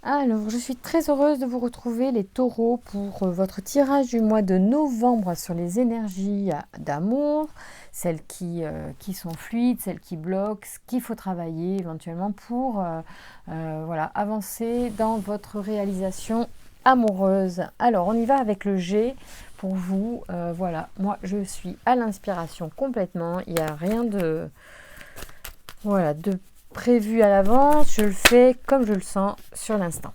Alors, je suis très heureuse de vous retrouver les taureaux pour votre tirage du mois de novembre sur les énergies d'amour, celles qui sont fluides, celles qui bloquent, ce qu'il faut travailler éventuellement pour voilà, avancer dans votre réalisation amoureuse. Alors, on y va avec le G pour vous. Voilà, moi je suis à l'inspiration complètement, il n'y a rien de prévu à l'avance, je le fais comme je le sens sur l'instant.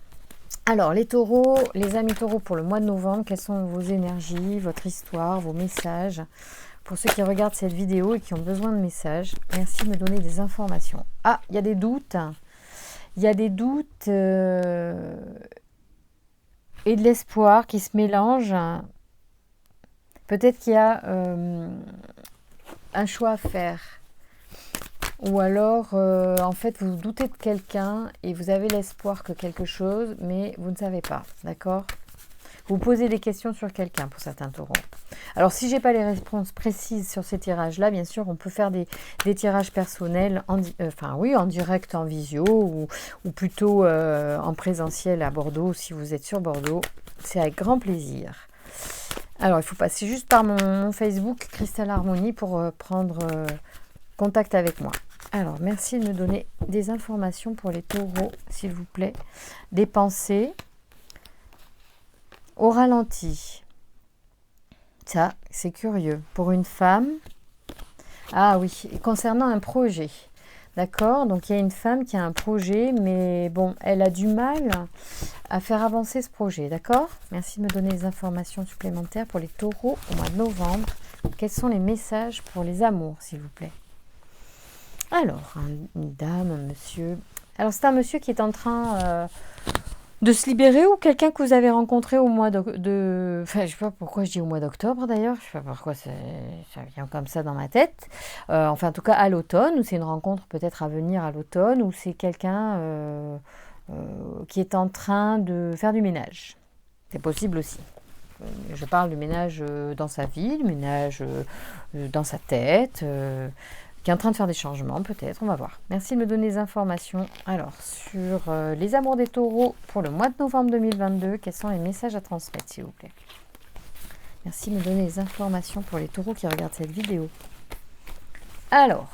Alors, les taureaux, les amis taureaux pour le mois de novembre, quelles sont vos énergies, votre histoire, vos messages? Pour ceux qui regardent cette vidéo et qui ont besoin de messages, merci de me donner des informations. Ah, il y a des doutes. Il y a des doutes et de l'espoir qui se mélangent. Peut-être qu'il y a un choix à faire. Ou alors, en fait, vous doutez de quelqu'un et vous avez l'espoir que quelque chose, mais vous ne savez pas, d'accord? Vous posez des questions sur quelqu'un pour certains taureaux. Alors, si je n'ai pas les réponses précises sur ces tirages-là, bien sûr, on peut faire des tirages personnels, en direct, en visio, ou plutôt en présentiel à Bordeaux, si vous êtes sur Bordeaux. C'est avec grand plaisir. Alors, il faut passer juste par mon Facebook, Cristal Harmonie, pour prendre contact avec moi. Alors, merci de me donner des informations pour les taureaux, s'il vous plaît. Des pensées au ralenti. Ça, c'est curieux. Pour une femme, ah oui, concernant un projet. D'accord? Donc, il y a une femme qui a un projet, mais bon, elle a du mal à faire avancer ce projet. D'accord? Merci de me donner des informations supplémentaires pour les taureaux au mois de novembre. Quels sont les messages pour les amours, s'il vous plaît? Alors, une dame, un monsieur. Alors, c'est un monsieur qui est en train de se libérer ou quelqu'un que vous avez rencontré au mois Enfin, je ne sais pas pourquoi je dis au mois d'octobre d'ailleurs. Je ne sais pas pourquoi ça vient comme ça dans ma tête. Enfin, en tout cas, à l'automne, ou c'est une rencontre peut-être à venir à l'automne, ou c'est quelqu'un qui est en train de faire du ménage. C'est possible aussi. Je parle du ménage dans sa vie, du ménage dans sa tête, qui est en train de faire des changements peut-être, on va voir. Merci de me donner des informations. Alors, sur les amours des taureaux pour le mois de novembre 2022, quels sont les messages à transmettre, s'il vous plaît? Merci de me donner des informations pour les taureaux qui regardent cette vidéo. Alors,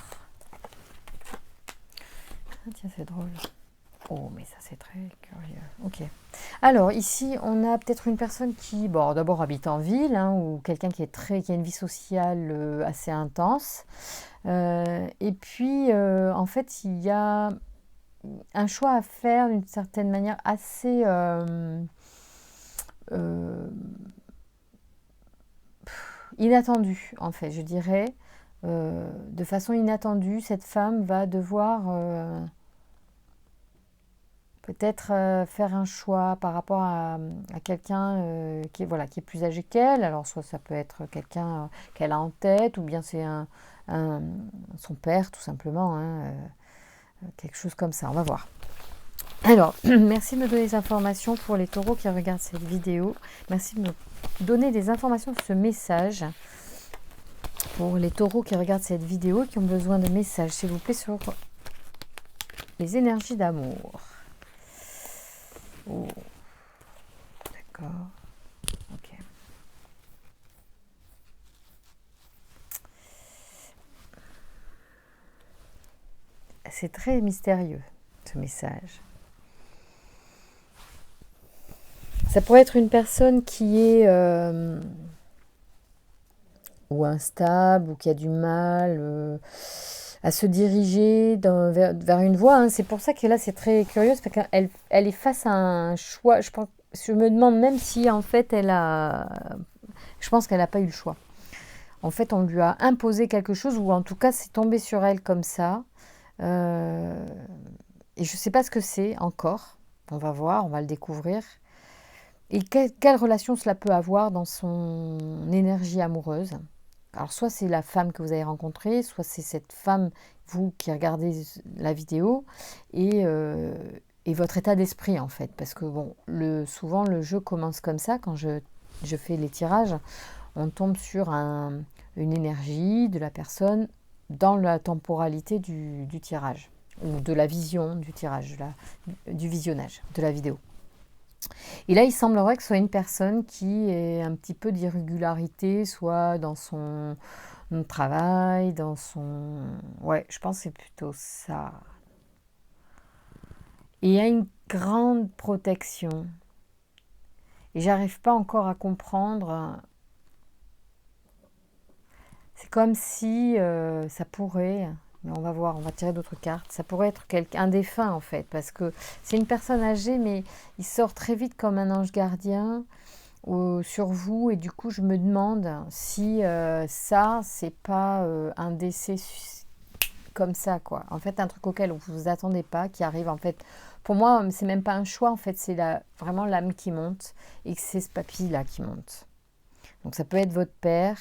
tiens, c'est drôle. Oh, mais ça, c'est très curieux. Ok. Alors, ici, on a peut-être une personne qui, bon, d'abord habite en ville, hein, ou quelqu'un qui a une vie sociale assez intense. Et puis, en fait, il y a un choix à faire d'une certaine manière assez inattendue, en fait, je dirais. De façon inattendue, cette femme va devoir peut-être faire un choix par rapport à quelqu'un qui est plus âgé qu'elle. Alors, soit ça peut être quelqu'un qu'elle a en tête, ou bien c'est son père, tout simplement. Hein, quelque chose comme ça, on va voir. Alors, merci de me donner des informations pour les taureaux qui regardent cette vidéo. Merci de me donner des informations sur ce message. Pour les taureaux qui regardent cette vidéo et qui ont besoin de messages, s'il vous plaît, sur les énergies d'amour. Oh, d'accord. Ok. C'est très mystérieux, ce message. Ça pourrait être une personne qui est ou instable, ou qui a du mal à se diriger vers une voie. Hein. C'est pour ça que là, c'est très curieux, parce qu'elle est face à un choix. Je me demande même si, en fait, je pense qu'elle n'a pas eu le choix. En fait, on lui a imposé quelque chose, ou en tout cas, c'est tombé sur elle comme ça. Et je ne sais pas ce que c'est encore. On va voir, on va le découvrir. Et quelle relation cela peut avoir dans son énergie amoureuse. Alors, soit c'est la femme que vous avez rencontrée, soit c'est cette femme, vous qui regardez la vidéo, et votre état d'esprit, en fait. Parce que, bon, souvent, le jeu commence comme ça. Quand je fais les tirages, on tombe sur une énergie de la personne dans la temporalité du tirage. ou de la vision du tirage, du visionnage de la vidéo. Et là, il semblerait que ce soit une personne qui ait un petit peu d'irrégularité, soit dans son travail, dans son... Ouais, je pense que c'est plutôt ça. Et il y a une grande protection. Et j'arrive pas encore à comprendre. C'est comme si ça pourrait... Mais on va voir, on va tirer d'autres cartes. Ça pourrait être un défunt en fait, parce que c'est une personne âgée, mais il sort très vite comme un ange gardien sur vous. Et du coup, je me demande si ça, c'est pas un décès comme ça, quoi. En fait, un truc auquel vous vous attendez pas, qui arrive en fait. Pour moi, c'est même pas un choix, en fait, c'est vraiment l'âme qui monte et que c'est ce papy-là qui monte. Donc ça peut être votre père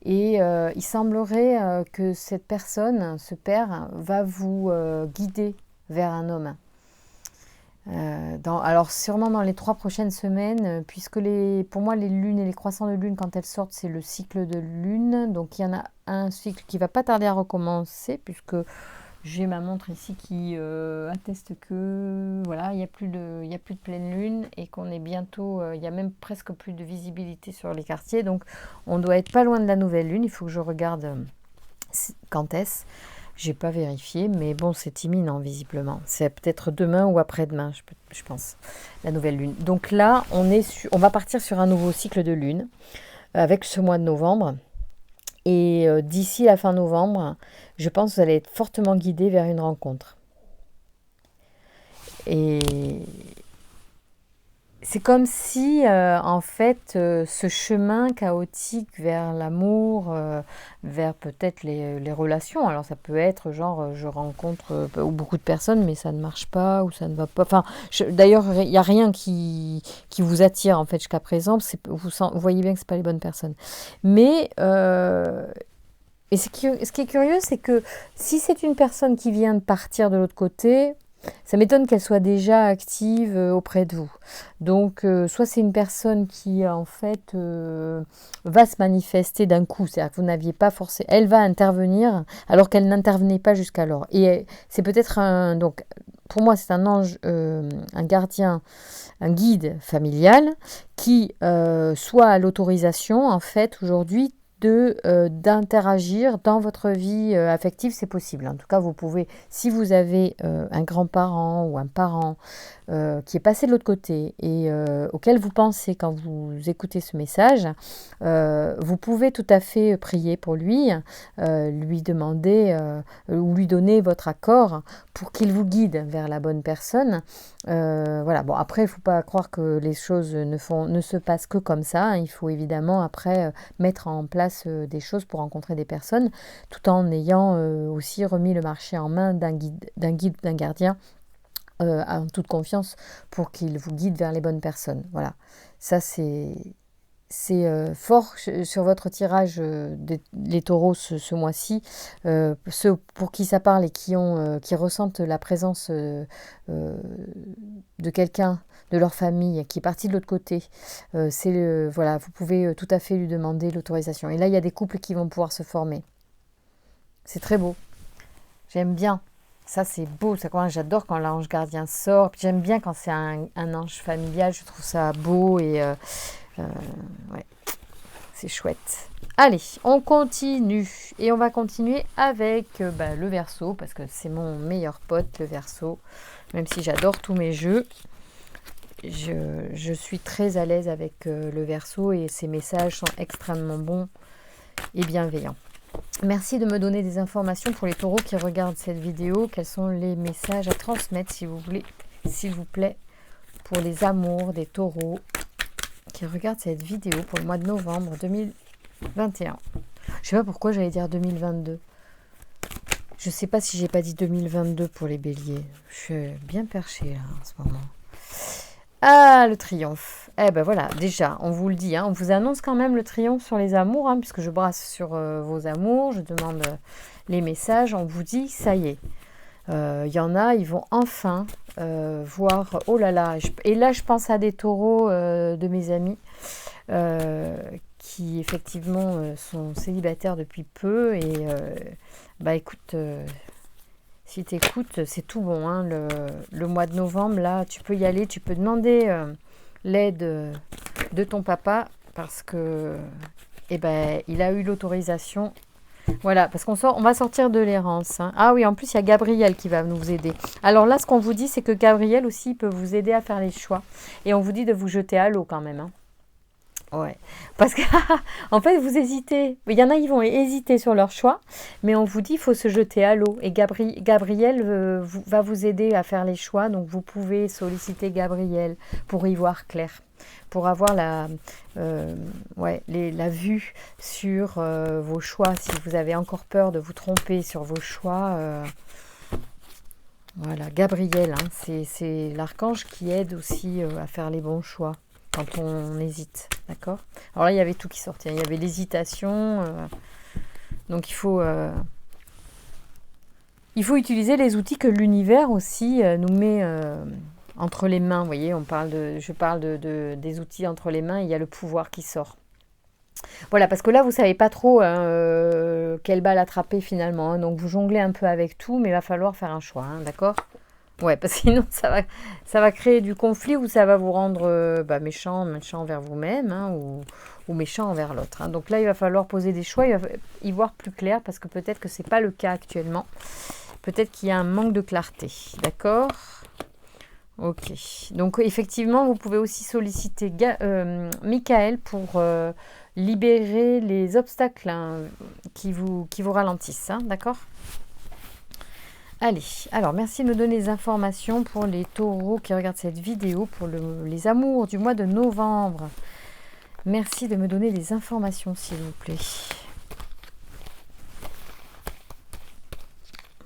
et il semblerait que cette personne, ce père, va vous guider vers un homme. Alors sûrement dans les 3 prochaines semaines, puisque pour moi les lunes et les croissants de lune, quand elles sortent, c'est le cycle de lune. Donc il y en a un cycle qui va pas tarder à recommencer, puisque j'ai ma montre ici qui atteste que voilà, il y a plus de pleine lune et qu'on est bientôt, il y a même presque plus de visibilité sur les quartiers. Donc on doit être pas loin de la nouvelle lune. Il faut que je regarde quand est-ce. J'ai pas vérifié, mais bon, c'est imminent visiblement. C'est peut-être demain ou après-demain, je pense, la nouvelle lune. Donc là, on va partir sur un nouveau cycle de lune avec ce mois de novembre. Et d'ici la fin novembre, je pense que vous allez être fortement guidé vers une rencontre. Et c'est comme si, en fait, ce chemin chaotique vers l'amour, vers peut-être les relations, alors ça peut être genre, je rencontre beaucoup de personnes, mais ça ne marche pas, ou ça ne va pas. Enfin, d'ailleurs, il n'y a rien qui vous attire, en fait, jusqu'à présent. Vous voyez bien que ce pas les bonnes personnes. Mais... et ce qui est curieux, c'est que si c'est une personne qui vient de partir de l'autre côté, ça m'étonne qu'elle soit déjà active auprès de vous. Donc, soit c'est une personne qui, en fait, va se manifester d'un coup. C'est-à-dire que vous n'aviez pas forcément... Elle va intervenir alors qu'elle n'intervenait pas jusqu'alors. Et c'est peut-être un... Donc, pour moi, c'est un ange, un gardien, un guide familial qui soit à l'autorisation, en fait, aujourd'hui, d'interagir dans votre vie affective, c'est possible. En tout cas, vous pouvez, si vous avez un grand-parent ou un parent qui est passé de l'autre côté et auquel vous pensez quand vous écoutez ce message, vous pouvez tout à fait prier pour lui, lui demander ou lui donner votre accord pour qu'il vous guide vers la bonne personne. Voilà. Bon, après, il ne faut pas croire que les choses ne se passent que comme ça, hein. Il faut évidemment après mettre en place des choses pour rencontrer des personnes, tout en ayant aussi remis le marché en main d'un guide, d'un gardien, en toute confiance, pour qu'il vous guide vers les bonnes personnes. Voilà, ça c'est fort sur votre tirage les taureaux ce mois-ci. Ceux pour qui ça parle et qui ressentent la présence de quelqu'un de leur famille qui est parti de l'autre côté, voilà, vous pouvez tout à fait lui demander l'autorisation. Et là, il y a des couples qui vont pouvoir se former. C'est très beau. J'aime bien. Ça, c'est beau. J'adore quand l'ange gardien sort. Puis j'aime bien quand c'est un ange familial. Je trouve ça beau et ouais, c'est chouette. Allez, on continue. Et on va continuer avec le Verseau, parce que c'est mon meilleur pote, le Verseau. Même si j'adore tous mes jeux, je suis très à l'aise avec le Verseau et ses messages sont extrêmement bons et bienveillants. Merci de me donner des informations pour les taureaux qui regardent cette vidéo. Quels sont les messages à transmettre, si vous voulez, s'il vous plaît, pour les amours des taureaux qui regardent cette vidéo pour le mois de novembre 2021. Je sais pas pourquoi j'allais dire 2022. Je sais pas si j'ai pas dit 2022 pour les béliers. Je suis bien perchée là en ce moment. Ah, le triomphe. Eh ben voilà, déjà, on vous le dit, hein, on vous annonce quand même le triomphe sur les amours, hein, puisque je brasse sur vos amours, je demande les messages, on vous dit, ça y est. Il y en a, ils vont enfin voir, oh là là, et là je pense à des taureaux de mes amis qui effectivement sont célibataires depuis peu et écoute, Si tu écoutes, c'est tout bon. Hein, le mois de novembre, là, tu peux y aller. Tu peux demander l'aide de ton papa parce que, eh ben, il a eu l'autorisation. Voilà, parce on va sortir de l'errance. Hein. Ah oui, en plus, il y a Gabriel qui va nous aider. Alors là, ce qu'on vous dit, c'est que Gabriel aussi peut vous aider à faire les choix. Et on vous dit de vous jeter à l'eau quand même. Hein. Ouais, parce que en fait vous hésitez. Il y en a ils vont hésiter sur leur choix, mais on vous dit il faut se jeter à l'eau. Et Gabriel va vous aider à faire les choix, donc vous pouvez solliciter Gabriel pour y voir clair, pour avoir la vue sur vos choix. Si vous avez encore peur de vous tromper sur vos choix, voilà, Gabriel, hein, c'est l'archange qui aide aussi à faire les bons choix. Quand on hésite, d'accord? Alors là, il y avait tout qui sortait. Il y avait l'hésitation. Donc, il faut utiliser les outils que l'univers aussi nous met entre les mains. Vous voyez, je parle des outils entre les mains. Et il y a le pouvoir qui sort. Voilà, parce que là, vous ne savez pas trop quelle balle attraper finalement. Hein, donc, vous jonglez un peu avec tout, mais il va falloir faire un choix, hein, d'accord? Ouais, parce que sinon, ça va créer du conflit ou ça va vous rendre méchant envers vous-même hein, ou méchant envers l'autre. Hein. Donc là, il va falloir poser des choix, il va y voir plus clair parce que peut-être que ce n'est pas le cas actuellement. Peut-être qu'il y a un manque de clarté. D'accord? Ok. Donc effectivement, vous pouvez aussi solliciter Michael pour libérer les obstacles hein, qui vous ralentissent. Hein, d'accord? Allez, alors merci de me donner des informations pour les taureaux qui regardent cette vidéo, pour les amours du mois de novembre. Merci de me donner des informations, s'il vous plaît.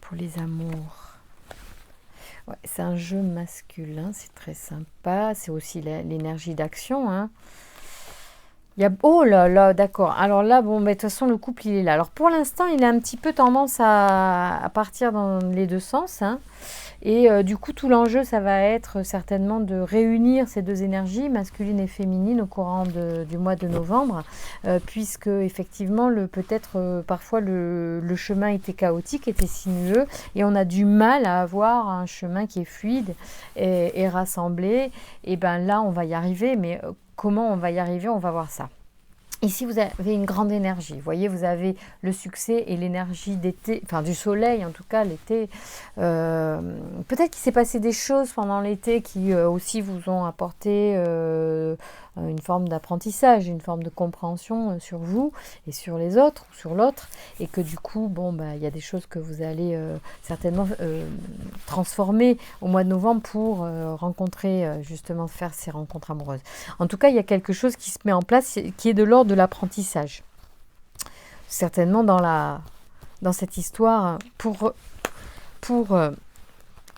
Pour les amours. Ouais, c'est un jeu masculin, c'est très sympa. C'est aussi l'énergie d'action, hein. Oh là là, d'accord. Alors là, bon, mais de toute façon, le couple, il est là. Alors pour l'instant, il a un petit peu tendance à partir dans les deux sens. Hein. Et du coup, tout l'enjeu, ça va être certainement de réunir ces deux énergies, masculine et féminine, au courant du mois de novembre, puisque effectivement, peut-être parfois le chemin était chaotique, était sinueux, et on a du mal à avoir un chemin qui est fluide et rassemblé. Et bien là, on va y arriver, mais comment on va y arriver, on va voir ça. Ici, vous avez une grande énergie. Vous voyez, vous avez le succès et l'énergie d'été, enfin du soleil en tout cas, l'été. Peut-être qu'il s'est passé des choses pendant l'été qui aussi vous ont apporté une forme d'apprentissage, une forme de compréhension sur vous et sur les autres ou sur l'autre. Et que du coup, il y a des choses que vous allez certainement transformer au mois de novembre pour rencontrer, justement, faire ces rencontres amoureuses. En tout cas, il y a quelque chose qui se met en place qui est de l'ordre de l'apprentissage. Certainement dans cette histoire pour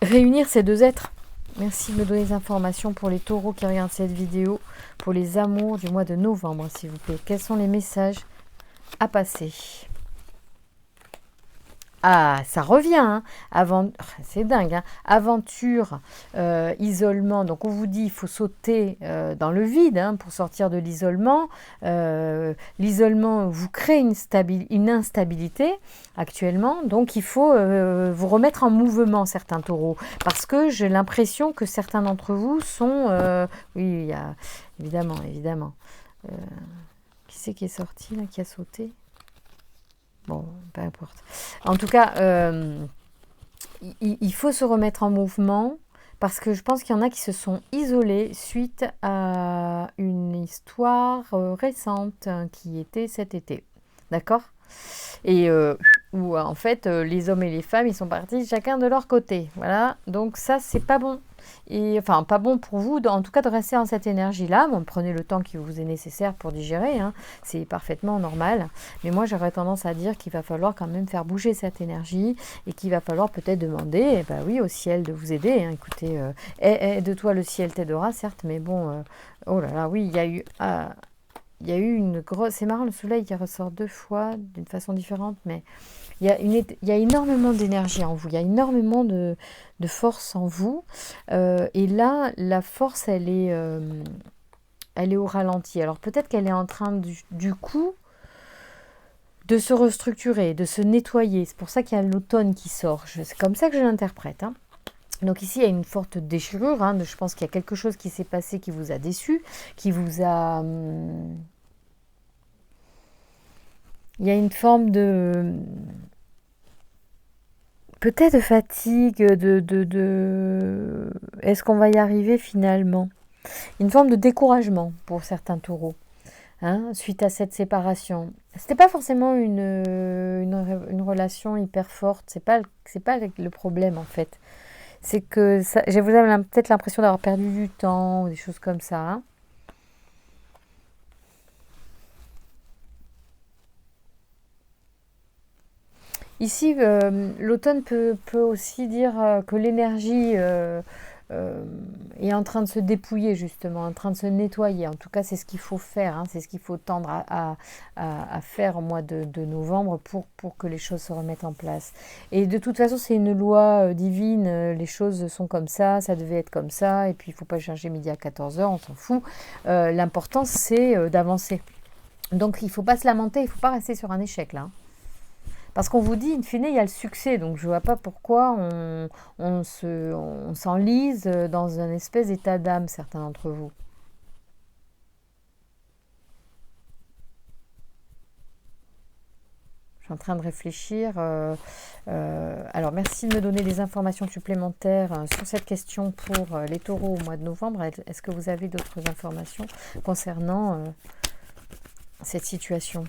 réunir ces deux êtres. Merci de me donner des informations pour les taureaux qui regardent cette vidéo, pour les amours du mois de novembre, s'il vous plaît. Quels sont les messages à passer ? Ah, ça revient, hein. C'est dingue, hein. Aventure, isolement. Donc on vous dit il faut sauter dans le vide hein, pour sortir de l'isolement. L'isolement vous crée une instabilité actuellement. Donc il faut vous remettre en mouvement, certains taureaux. Parce que j'ai l'impression que certains d'entre vous sont... oui, il y a évidemment. Qui c'est qui est sorti là, qui a sauté ? Bon, peu importe. En tout cas, il faut se remettre en mouvement parce que je pense qu'il y en a qui se sont isolés suite à une histoire récente qui était cet été. D'accord ? Et où en fait, les hommes et les femmes, ils sont partis chacun de leur côté. Voilà, donc ça, c'est pas bon. Et, enfin, pas bon pour vous, en tout cas, de rester dans cette énergie-là. Bon, prenez le temps qui vous est nécessaire pour digérer, hein. C'est parfaitement normal. Mais moi, j'aurais tendance à dire qu'il va falloir quand même faire bouger cette énergie et qu'il va falloir peut-être demander, oui, au ciel de vous aider. Hein. Écoutez, aide-toi, le ciel t'aidera, certes, mais bon, oh là là, oui, il y a eu une grosse... C'est marrant, le soleil qui ressort deux fois d'une façon différente, mais il y a énormément d'énergie en vous, il y a énormément de force en vous. Et là, la force, elle est au ralenti. Alors peut-être qu'elle est en train, du coup, de se restructurer, de se nettoyer. C'est pour ça qu'il y a l'automne qui sort. C'est comme ça que je l'interprète. Hein. Donc ici, il y a une forte déchirure. Hein, je pense qu'il y a quelque chose qui s'est passé qui vous a déçu, qui vous a... il y a une forme de... peut-être de fatigue, est-ce qu'on va y arriver finalement? Une forme de découragement pour certains taureaux. Hein, suite à cette séparation. C'était pas forcément une relation hyper forte, c'est pas le problème en fait. C'est que ça, vous avez peut-être l'impression d'avoir perdu du temps ou des choses comme ça. Hein. Ici, l'automne peut aussi dire que l'énergie est en train de se dépouiller justement, en train de se nettoyer. En tout cas, c'est ce qu'il faut faire, hein, c'est ce qu'il faut tendre à faire au mois de novembre pour que les choses se remettent en place. Et de toute façon, c'est une loi divine, les choses sont comme ça devait être comme ça, et puis il ne faut pas changer midi à 14h, on s'en fout. L'important, c'est d'avancer. Donc il ne faut pas se lamenter, il ne faut pas rester sur un échec là. Hein. Parce qu'on vous dit, in fine, il y a le succès, donc je ne vois pas pourquoi on s'enlise dans un espèce d'état d'âme, certains d'entre vous. Je suis en train de réfléchir. Alors, merci de me donner des informations supplémentaires sur cette question pour les taureaux au mois de novembre. Est-ce que vous avez d'autres informations concernant cette situation ?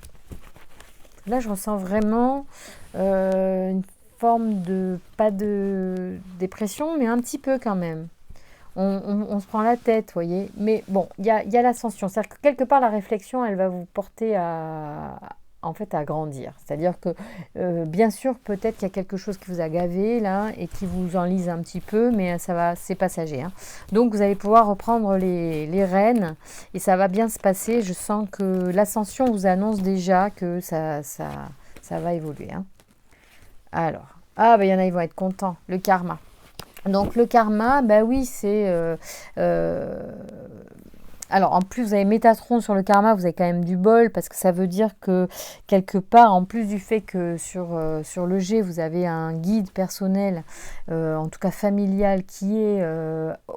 Là, je ressens vraiment une forme de, pas de dépression, mais un petit peu quand même. On se prend la tête, vous voyez. Mais bon, il y a l'ascension. C'est-à-dire que quelque part, la réflexion, elle va vous porter en fait, à grandir. C'est-à-dire que, bien sûr, peut-être qu'il y a quelque chose qui vous a gavé, là, et qui vous enlise un petit peu, mais c'est passager. Hein. Donc, vous allez pouvoir reprendre les rênes, et ça va bien se passer. Je sens que l'ascension vous annonce déjà que ça va évoluer. Hein. Alors, il y en a, ils vont être contents. Le karma. Donc le karma, oui, c'est... alors en plus, vous avez Métatron sur le karma, vous avez quand même du bol, parce que ça veut dire que quelque part, en plus du fait que sur le G, vous avez un guide personnel, en tout cas familial, qui est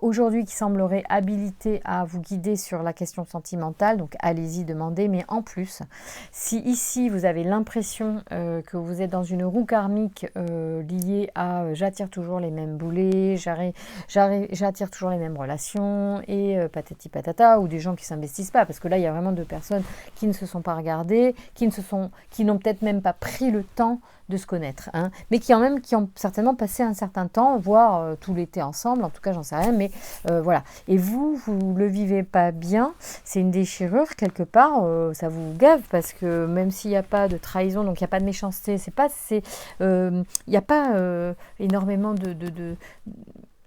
aujourd'hui, qui semblerait habilité à vous guider sur la question sentimentale, donc allez-y, demandez, mais en plus, si ici, vous avez l'impression que vous êtes dans une roue karmique liée à j'attire toujours les mêmes boulets, j'attire toujours les mêmes relations, et patati patata, ou des gens qui ne s'investissent pas, parce que là, il y a vraiment deux personnes qui ne se sont pas regardées, qui n'ont peut-être même pas pris le temps de se connaître, hein, mais qui ont certainement passé un certain temps, voire tout l'été ensemble, en tout cas, j'en sais rien, mais voilà. Et vous le vivez pas bien, c'est une déchirure, quelque part, ça vous gave, parce que même s'il n'y a pas de trahison, donc il n'y a pas de méchanceté, il n'y a pas énormément de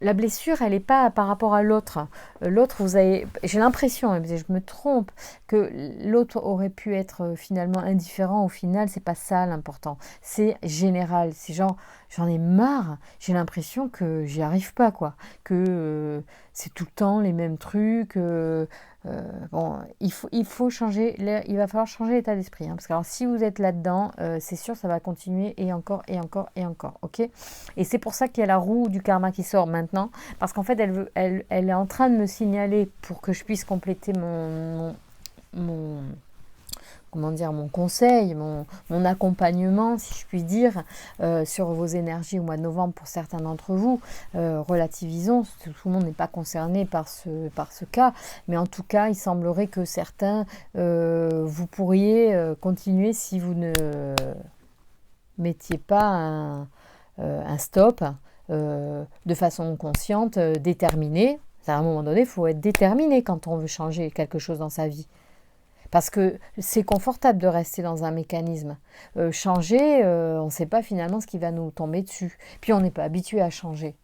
la blessure, elle n'est pas par rapport à l'autre. L'autre, j'ai l'impression, je me trompe, que l'autre aurait pu être finalement indifférent. Au final, c'est pas ça l'important. C'est général. C'est genre, j'en ai marre. J'ai l'impression que j'y arrive pas, quoi. Que c'est tout le temps les mêmes trucs. Bon, il faut changer. Il va falloir changer l'état d'esprit. Hein, parce que alors, si vous êtes là-dedans, c'est sûr, ça va continuer et encore et encore et encore. Ok. Et c'est pour ça qu'il y a la roue du karma qui sort maintenant, parce qu'en fait, elle est en train de me signaler pour que je puisse compléter mon conseil, mon accompagnement, si je puis dire, sur vos énergies au mois de novembre pour certains d'entre vous. Relativisons, tout le monde n'est pas concerné par ce cas, mais en tout cas, il semblerait que certains, vous pourriez continuer si vous ne mettiez pas un stop de façon consciente, déterminée. À un moment donné, il faut être déterminé quand on veut changer quelque chose dans sa vie. Parce que c'est confortable de rester dans un mécanisme. Changer, on ne sait pas finalement ce qui va nous tomber dessus. Puis on n'est pas habitué à changer.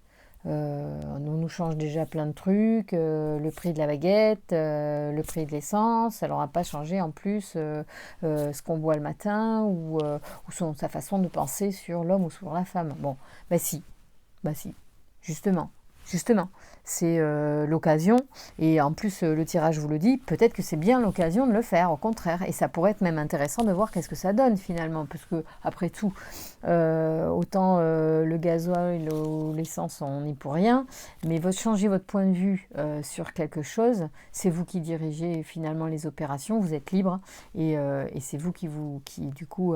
On nous change déjà plein de trucs, le prix de la baguette, le prix de l'essence, alors on va pas changer en plus ce qu'on boit le matin ou sa façon de penser sur l'homme ou sur la femme. Bon, bah si, justement. justement, c'est l'occasion. Et en plus, le tirage vous le dit, peut-être que c'est bien l'occasion de le faire, au contraire. Et ça pourrait être même intéressant de voir qu'est-ce que ça donne finalement. Parce que, après tout, autant le gasoil ou l'essence, on n'y pour rien. Mais changer votre point de vue sur quelque chose, c'est vous qui dirigez finalement les opérations. Vous êtes libre. Et c'est vous qui, du coup,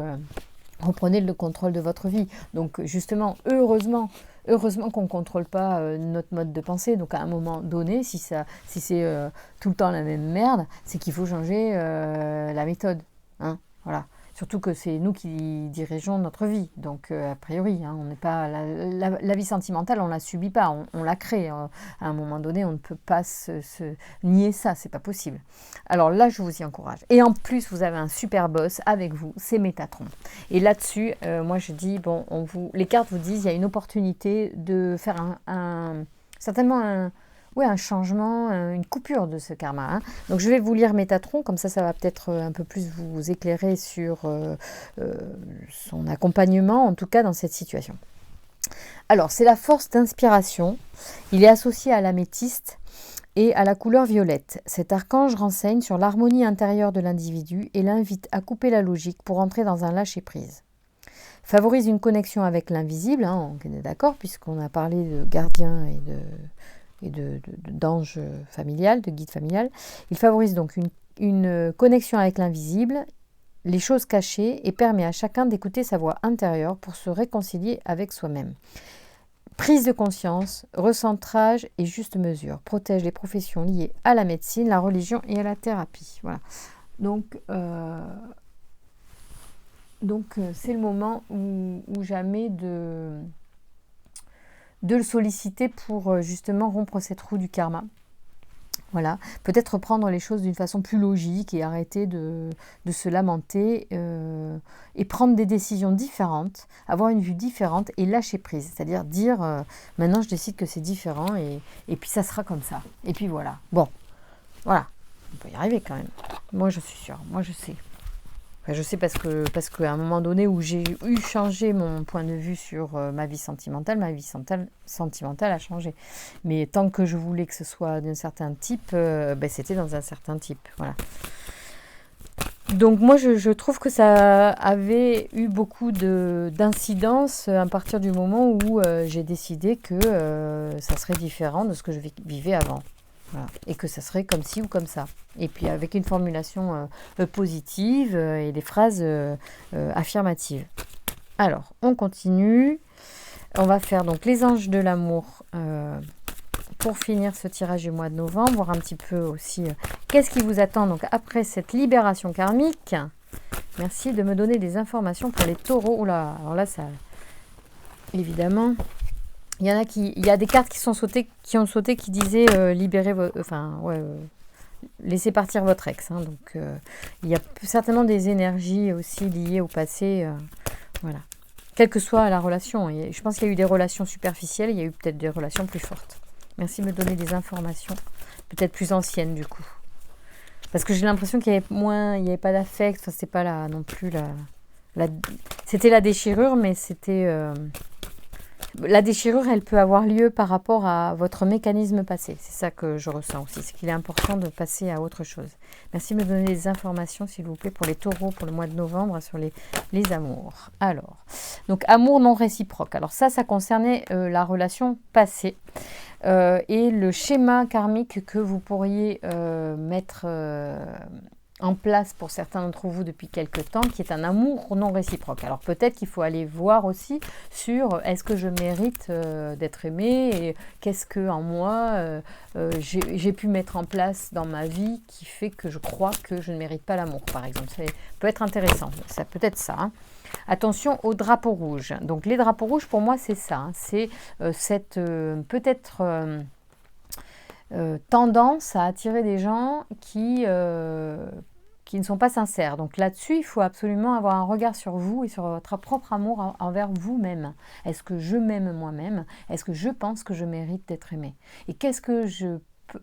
reprenez le contrôle de votre vie. Donc, justement, heureusement qu'on ne contrôle pas notre mode de pensée. Donc, à un moment donné, si c'est tout le temps la même merde, c'est qu'il faut changer la méthode. Hein, voilà. Surtout que c'est nous qui dirigeons notre vie. Donc, a priori, hein, on n'est pas la vie sentimentale, on ne la subit pas, on la crée. À un moment donné, on ne peut pas se nier ça, c'est pas possible. Alors là, je vous y encourage. Et en plus, vous avez un super boss avec vous, c'est Métatron. Et là-dessus, moi je dis, bon, les cartes vous disent, il y a une opportunité de faire certainement un changement, une coupure de ce karma. Hein. Donc je vais vous lire Métatron, comme ça va peut-être un peu plus vous éclairer sur son accompagnement, en tout cas dans cette situation. Alors, c'est la force d'inspiration. Il est associé à l'améthyste et à la couleur violette. Cet archange renseigne sur l'harmonie intérieure de l'individu et l'invite à couper la logique pour entrer dans un lâcher-prise. Favorise une connexion avec l'invisible, hein, on est d'accord, puisqu'on a parlé de gardien et d'ange familial, de guide familial. Il favorise donc une connexion avec l'invisible, les choses cachées, et permet à chacun d'écouter sa voix intérieure pour se réconcilier avec soi-même. Prise de conscience, recentrage et juste mesure. Protège les professions liées à la médecine, la religion et à la thérapie. Voilà. Donc c'est le moment où jamais de le solliciter pour justement rompre cette roue du karma. Voilà, peut-être prendre les choses d'une façon plus logique et arrêter de se lamenter et prendre des décisions différentes, avoir une vue différente et lâcher prise. C'est-à-dire dire, maintenant je décide que c'est différent et puis ça sera comme ça. Et puis voilà. Bon, voilà, on peut y arriver quand même. Moi je suis sûre, moi je sais. Enfin, je sais parce qu'à un moment donné où j'ai changé mon point de vue sur ma vie sentimentale a changé. Mais tant que je voulais que ce soit d'un certain type, c'était dans un certain type. Voilà. Donc moi, je trouve que ça avait eu beaucoup d'incidences à partir du moment où j'ai décidé que ça serait différent de ce que je vivais avant. Voilà. Et que ça serait comme ci ou comme ça. Et puis avec une formulation positive et des phrases affirmatives. Alors, on continue. On va faire donc les anges de l'amour pour finir ce tirage du mois de novembre. Voir un petit peu aussi qu'est-ce qui vous attend donc après cette libération karmique. Merci de me donner des informations pour les taureaux. Oula, alors là, ça... Évidemment... Il y a des cartes qui ont sauté qui disaient libérer laissez partir votre ex. Hein, donc il y a certainement des énergies aussi liées au passé. Voilà. Quelle que soit la relation. Je pense qu'il y a eu des relations superficielles, il y a eu peut-être des relations plus fortes. Merci de me donner des informations, peut-être plus anciennes du coup. Parce que j'ai l'impression qu'il y avait pas d'affect. Enfin, c'était pas là non plus c'était la déchirure, mais c'était... La déchirure, elle peut avoir lieu par rapport à votre mécanisme passé. C'est ça que je ressens aussi. C'est qu'il est important de passer à autre chose. Merci de me donner des informations, s'il vous plaît, pour les taureaux, pour le mois de novembre, sur les amours. Alors, donc amour non réciproque. Alors ça concernait la relation passée. Et le schéma karmique que vous pourriez mettre... en place pour certains d'entre vous depuis quelque temps, qui est un amour non réciproque. Alors peut-être qu'il faut aller voir aussi sur est-ce que je mérite d'être aimée et qu'est-ce que en moi j'ai pu mettre en place dans ma vie qui fait que je crois que je ne mérite pas l'amour, par exemple. Ça peut être intéressant, ça peut être ça. Hein. Attention aux drapeaux rouges. Donc les drapeaux rouges, pour moi, c'est ça. Hein. C'est cette peut-être... tendance à attirer des gens qui ne sont pas sincères. Donc là-dessus, il faut absolument avoir un regard sur vous et sur votre propre amour envers vous-même. Est-ce que je m'aime moi-même? Est-ce que je pense que je mérite d'être aimée? Et qu'est-ce que je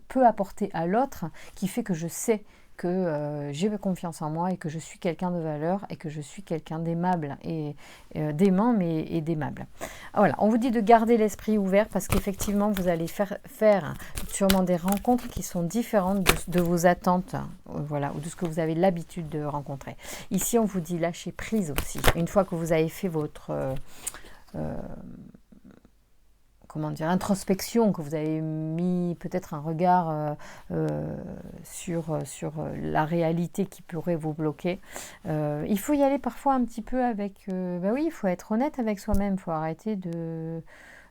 peux apporter à l'autre qui fait que je sais que j'ai confiance en moi et que je suis quelqu'un de valeur et que je suis quelqu'un d'aimable et d'aimant mais et d'aimable. Voilà, on vous dit de garder l'esprit ouvert parce qu'effectivement vous allez faire sûrement des rencontres qui sont différentes de vos attentes, voilà, ou de ce que vous avez l'habitude de rencontrer. Ici on vous dit lâcher prise aussi. Une fois que vous avez fait votre comment dire, introspection, que vous avez mis peut-être un regard sur la réalité qui pourrait vous bloquer. Il faut y aller parfois un petit peu avec... ben oui, il faut être honnête avec soi-même, il faut arrêter de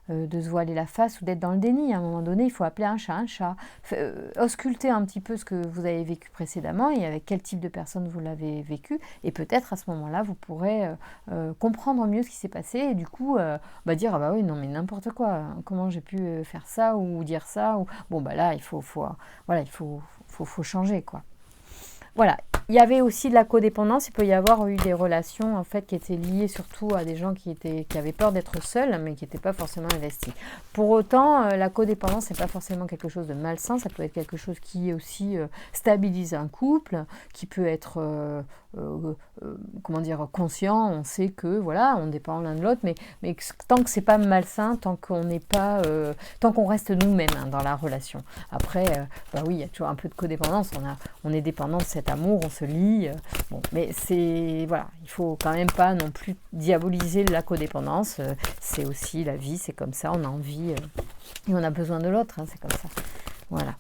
se voiler la face ou d'être dans le déni. À un moment donné, il faut appeler un chat un chat. Ausculter un petit peu ce que vous avez vécu précédemment et avec quel type de personne vous l'avez vécu. Et peut-être à ce moment-là, vous pourrez comprendre mieux ce qui s'est passé et du coup dire ah bah oui, non mais n'importe quoi, comment j'ai pu faire ça ou dire ça. Ou... Bon bah là, il faut changer quoi. Voilà, il y avait aussi de la codépendance, il peut y avoir eu des relations en fait qui étaient liées surtout à des gens qui avaient peur d'être seuls mais qui n'étaient pas forcément investis. Pour autant, la codépendance n'est pas forcément quelque chose de malsain, ça peut être quelque chose qui aussi stabilise un couple, qui peut être comment dire, conscient, on sait que voilà, on dépend l'un de l'autre, mais tant que c'est pas malsain, tant qu'on n'est pas tant qu'on reste nous-mêmes dans la relation. Après, bah oui, il y a toujours un peu de codépendance, on est dépendant de cet amour, on se lie, bon, mais c'est voilà, il faut quand même pas non plus diaboliser la codépendance, c'est aussi la vie, c'est comme ça, on a envie et on a besoin de l'autre, c'est comme ça, voilà.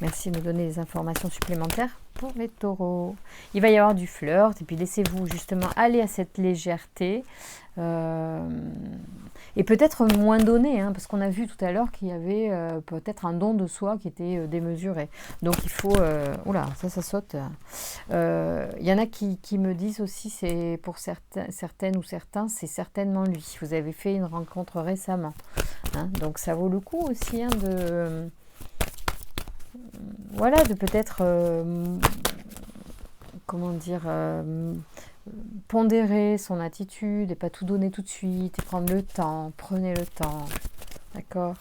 Merci de nous donner des informations supplémentaires pour les taureaux. Il va y avoir du flirt et puis laissez-vous justement aller à cette légèreté et peut-être moins donner parce qu'on a vu tout à l'heure qu'il y avait peut-être un don de soi qui était démesuré. Donc il faut... oula, ça saute. Il y en a qui me disent aussi, c'est pour certaines ou certains, c'est certainement lui. Vous avez fait une rencontre récemment. Donc ça vaut le coup aussi de... Voilà, de peut-être, comment dire, pondérer son attitude et pas tout donner tout de suite et prendre le temps, prenez le temps, d'accord ?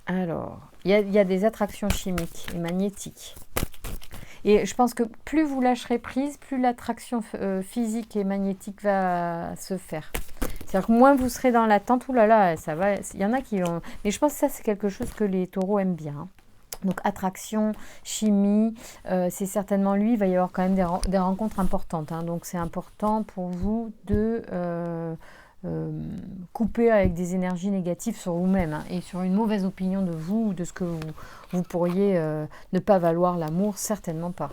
Alors, il y a des attractions chimiques et magnétiques. Et je pense que plus vous lâcherez prise, plus l'attraction physique et magnétique va se faire. C'est-à-dire que moins vous serez dans l'attente, oulala, ça va, il y en a qui ont... Mais je pense que ça, c'est quelque chose que les taureaux aiment bien. Donc attraction, chimie, c'est certainement lui, il va y avoir quand même des rencontres importantes. Donc c'est important pour vous de couper avec des énergies négatives sur vous-même et sur une mauvaise opinion de vous ou de ce que vous pourriez ne pas valoir l'amour, certainement pas,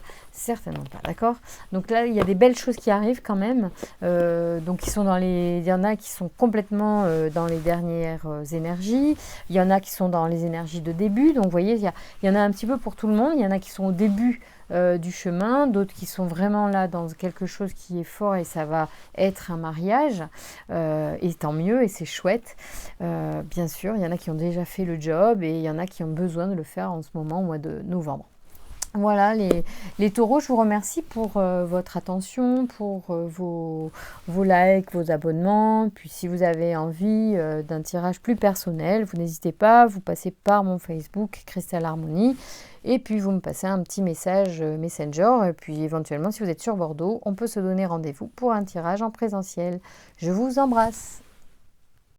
d'accord ? Donc là, il y a des belles choses qui arrivent quand même, donc il y en a qui sont complètement dans les dernières énergies, il y en a qui sont dans les énergies de début, donc vous voyez, il y en a un petit peu pour tout le monde, il y en a qui sont au début du chemin, d'autres qui sont vraiment là dans quelque chose qui est fort et ça va être un mariage, et tant mieux et c'est chouette, bien sûr, il y en a qui ont déjà fait le job et il y en a qui ont besoin de le faire en ce moment au mois de novembre. Voilà les taureaux, je vous remercie pour votre attention, pour vos likes, vos abonnements. Puis si vous avez envie d'un tirage plus personnel, vous n'hésitez pas, vous passez par mon Facebook Cristal Harmonie et puis vous me passez un petit message Messenger. Et puis éventuellement, si vous êtes sur Bordeaux, on peut se donner rendez-vous pour un tirage en présentiel. Je vous embrasse.